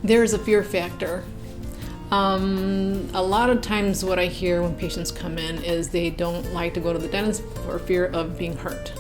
There's a fear factor. A lot of times what I hear when patients come in is they don't like to go to the dentist for fear of being hurt.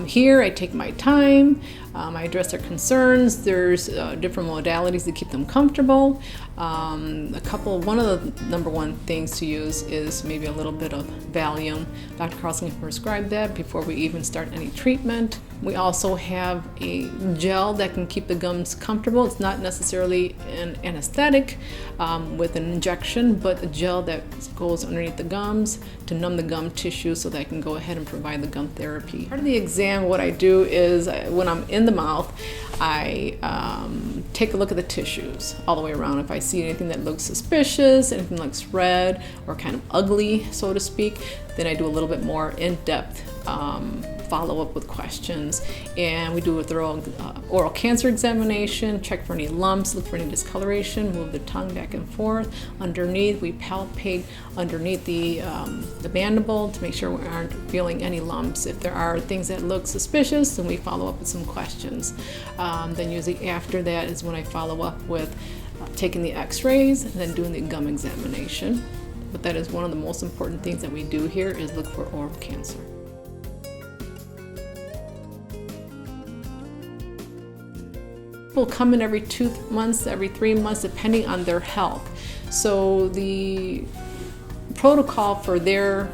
Here I take my time, I address their concerns. There's different modalities to keep them comfortable. One of the number one things to use is maybe a little bit of Valium. Dr. Carlson can prescribe that before we even start any treatment. We also have a gel that can keep the gums comfortable. It's not necessarily an anesthetic with an injection, but a gel that goes underneath the gums to numb the gum tissue so that I can go ahead and provide the gum therapy. Part of the exam, what I do is when I'm in the mouth, I take a look at the tissues all the way around. If I see anything that looks suspicious, anything that looks red or kind of ugly, so to speak, then I do a little bit more in-depth follow-up with questions. And we do a thorough oral cancer examination, check for any lumps, look for any discoloration, move the tongue back and forth. Underneath, we palpate underneath the mandible to make sure we aren't feeling any lumps. If there are things that look suspicious, then we follow up with some questions. Then usually after that is when I follow up with taking the x-rays and then doing the gum examination. But that is one of the most important things that we do here is look for oral cancer. People come in every 2 months, every 3 months, depending on their health. So the protocol for their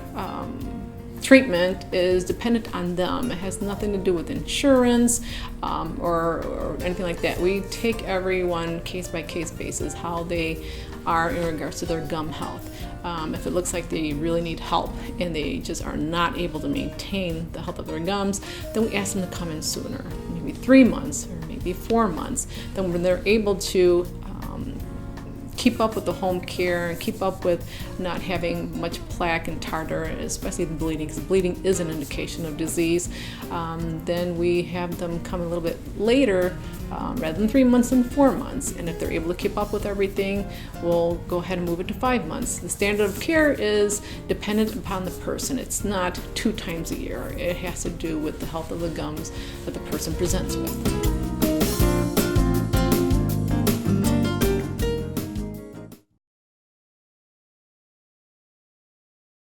treatment is dependent on them. It has nothing to do with insurance or anything like that. We take everyone case by case basis, how they are in regards to their gum health. If it looks like they really need help and they just are not able to maintain the health of their gums, then we ask them to come in sooner, maybe 3 months or maybe 4 months. Then when they're able to keep up with the home care and keep up with not having much plaque and tartar, especially the bleeding, because bleeding is an indication of disease, then we have them come a little bit later rather than 3 months and 4 months. And if they're able to keep up with everything, we'll go ahead and move it to 5 months. The standard of care is dependent upon the person. It's not 2 times a year. It has to do with the health of the gums that the person presents with.